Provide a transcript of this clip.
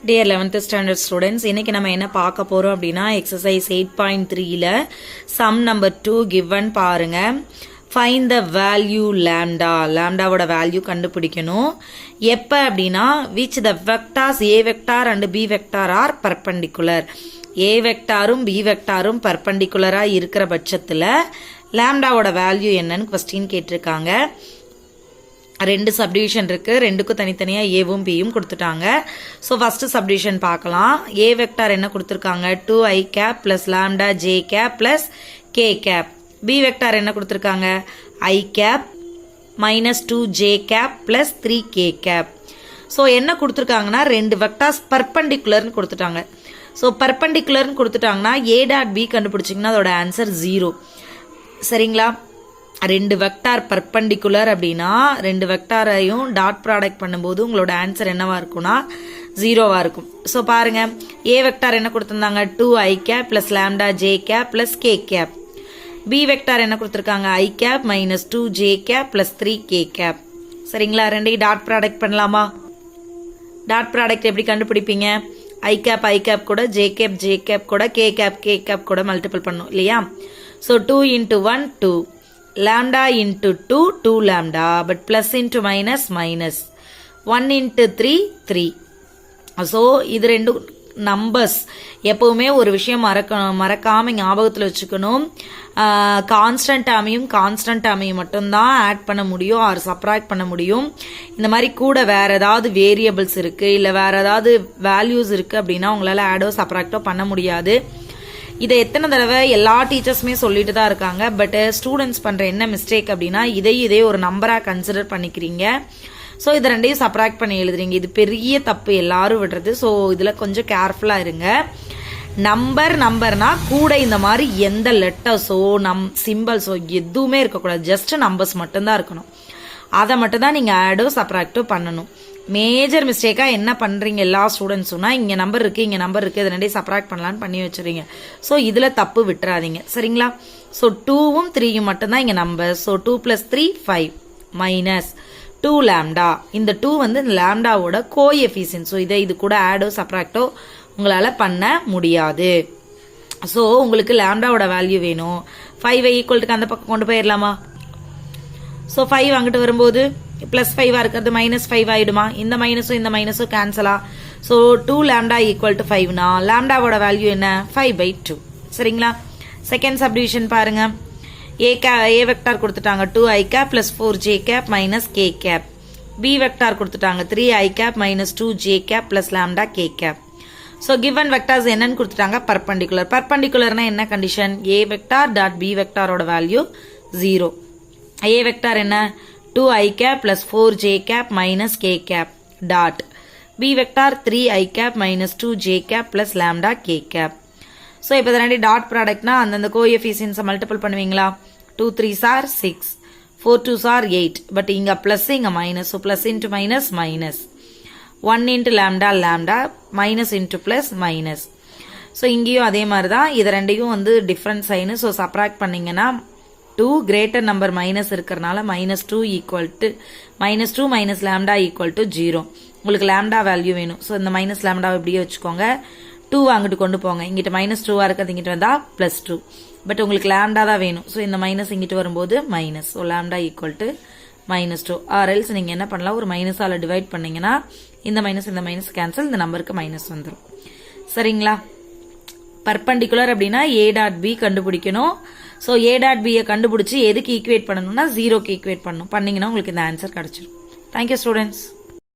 Dear 11th standard students, இன்னைக்கு நம்ம என்ன பார்க்க போறோம் அப்படினா exercise 8.3ல sum number 2 given பாருங்க. Find the value lambda. Lambda ஓட value கண்டுபிடிக்கணும். எப்ப அப்படினா which the vectors a vector and b vector are perpendicular. a vectorம் b vectorம் perpendicular இருக்கிற பட்சத்துல lambda ஓட value என்னன்னு question கேட்டிருக்காங்க. ரெண்டு சப்டிவிஷன் இருக்கு, ரெண்டுக்கும் தனித்தனியா ஏவும் பியும் கொடுத்துட்டாங்க. ஸோ ஃபர்ஸ்ட் சப்டிவிஷன் பார்க்கலாம். ஏ வெக்டார் என்ன கொடுத்துருக்காங்க, 2i cap plus lambda j cap plus k cap. B vector என்ன கொடுத்துருக்காங்க, i cap minus 2j cap plus 3k cap. So என்ன கொடுத்துருக்காங்கன்னா ரெண்டு வெக்டார்ஸ் பர்பண்டிகுலர்னு கொடுத்துட்டாங்க. ஸோ பர்பண்டிகுலர்னு கொடுத்துட்டாங்கன்னா ஏ டாட் பி கண்டுபிடிச்சிங்கன்னா அதோட ஆன்சர் 0. சரிங்களா? ரெண்டு வெக்டார் பர்பண்டிகுலர் அப்படின்னா ரெண்டு வெக்டாரையும் டாட் ப்ராடக்ட் பண்ணும்போது உங்களோட ஆன்சர் என்னவா இருக்கும்னா 0வா இருக்கும். ஸோ பாருங்க, ஏ வெக்டார் என்ன கொடுத்துருந்தாங்க, 2i cap plus lambda j cap plus k cap. B vector என்ன கொடுத்துருக்காங்க, i cap minus 2j cap plus 3k cap. சரிங்களா? ரெண்டையும் டாட் ப்ராடக்ட் பண்ணலாமா? டாட் ப்ராடக்ட் எப்படி கண்டுபிடிப்பீங்க, i கேப் கூட ஜே கேப் கூட கே கேப் கூட மல்டிபிள் பண்ணும் இல்லையா? So 2 into 1 2, lambda into 2 2 lambda, but plus into minus 1 into 3 3. so இது ரெண்டு நம்பர்ஸ் எப்பவுமே ஒரு விஷயம் மறக்காம ஞாபகத்தில் வச்சுக்கணும். கான்ஸ்டன்ட் டேர்மையும் மட்டும்தான் ஆட் பண்ண முடியும் ஆர் சப்ராக்ட் பண்ண முடியும். இந்த மாதிரி கூட வேற ஏதாவது வேரியபிள்ஸ் இருக்கு இல்ல வேற ஏதாவது வேல்யூஸ் இருக்கு அப்படின்னா உங்களால ஆடோ சப்ராக்டோ பண்ண முடியாது. இதை எத்தனை தடவை எல்லா டீச்சர்ஸுமே சொல்லிட்டு தான் இருக்காங்க. பட் ஸ்டூடெண்ட்ஸ் பண்ற என்ன மிஸ்டேக் அப்படின்னா இதே ஒரு நம்பரா கன்சிடர் பண்ணிக்கிறீங்க. ஸோ இதை ரெண்டையும் சப்ராக்ட் பண்ணி எழுதுறீங்க. இது பெரிய தப்பு எல்லாரும் விடுறது. ஸோ இதுல கொஞ்சம் கேர்ஃபுல்லா இருங்க. நம்பர்னா கூட இந்த மாதிரி எந்த லெட்டர்ஸோ சிம்பிள்ஸோ எதுவுமே இருக்கக்கூடாது. ஜஸ்ட் நம்பர்ஸ் மட்டும்தான் இருக்கணும். அதை மட்டும் தான் நீங்க ஆடோ சப்ராக்டோ பண்ணணும். மேஜர் மிஸ்டேக்கா என்ன பண்றீங்க எல்லா ஸ்டூடெண்ட்ஸும்னா இங்க நம்பர் இருக்கு இது ரெண்டையும் சப்ராக்ட் பண்ணலான்னு பண்ணி வச்சிருங்க. ஸோ இதுல தப்பு விட்டுறாதீங்க. சரிங்களா? ஸோ 2ம் 3யும் மட்டும்தான் இங்க நம்பர். So 2 + 3 5 minus 2 lambda. இந்த 2 வந்து லாம்டாவோட கோஎஃபிஷியன்ட். ஸோ இது கூட ஆடோ சப்ராக்டோ உங்களால பண்ண முடியாது. ஸோ உங்களுக்கு லாம்டாவோட வேல்யூ வேணும். 5 ஈக்குவல்ட்டுக்கு அந்த பக்கம் கொண்டு போயிடலாமா? ஸோ 5 அங்கிட்டு வரும்போது பிளஸ் 5 இருக்கிறது மைனஸ் 5 ஆயிடுமா? இந்த மைனஸும் கேன்சலா? ஸோ 2 லாம்டா ஈக்குவல் டு 5னா லாம்டாவோட வேல்யூ என்ன, 5/2. சரிங்களா? செகண்ட் சப்டிவிஷன் பாருங்க. ஏ வெக்டார் கொடுத்துட்டாங்க 2i cap plus 4j cap minus k cap. B vector கொடுத்துட்டாங்க 3i cap minus 2j cap plus lambda k cap. So given vectors என்னன்னு கொடுத்துட்டாங்க, பர்பண்டிகுலர். பர்பண்டிகுலர்னா என்ன condition, a vector dot b வெக்டாரோட value 0. A vector என்ன, 2i cap plus 4j cap minus k cap dot. b vector 3i cap minus 2j cap plus lambda k cap. So இப்போ இதனடி dot ப்ராடக்ட்னா அந்த coefficients multiple பண்ணுவீங்களா? 2 3s are 6, 4 2s are 8. But இங்க plus இங்க minus. So plus into minus minus 1 into lambda minus into plus minus. So இங்கேயும் அதே மாதிரி தான். இது ரெண்டையும் வந்து டிஃப்ரெண்ட் சைனு. ஸோ சப்ராக்ட் பண்ணீங்கன்னா 2 கிரேட்டர் நம்பர் மைனஸ் இருக்கிறனால -2 மைனஸ் லாம்டா ஈக்குவல் டு 0. உங்களுக்கு லாம்டா வேல்யூ வேணும். ஸோ இந்த மைனஸ் லாம்டா இப்படியே வச்சுக்கோங்க. 2 அங்கிட்டு கொண்டு போங்க. இங்கிட்ட -2 இருக்கிறது இங்கிட்ட வந்தா +2. பட் உங்களுக்கு லாம்டா தான் வேணும். ஸோ இந்த மைனஸ் இங்கிட்டு வரும்போது minus. So lambda equal to -2. ஆர்எல்ஸ் நீங்க என்ன பண்ணலாம், ஒரு மைனஸால டிவைட் பண்ணீங்கன்னா இந்த மைனஸ் கேன்சல், இந்த நம்பருக்கு மைனஸ் வந்துடும். சரிங்களா? பர்பண்டிகுலர் அப்படின்னா ஏ டாட் பி கண்டுபிடிக்கணும். ஸோ ஏ டாட் பியை கண்டுபிடிச்சி எதுக்கு ஈக்குவேட் பண்ணணும்னா 0க்கு ஈக்குவேட் பண்ணணும். பண்ணீங்கன்னா உங்களுக்கு இந்த ஆன்சர் கிடைச்சிடும். Thank you students.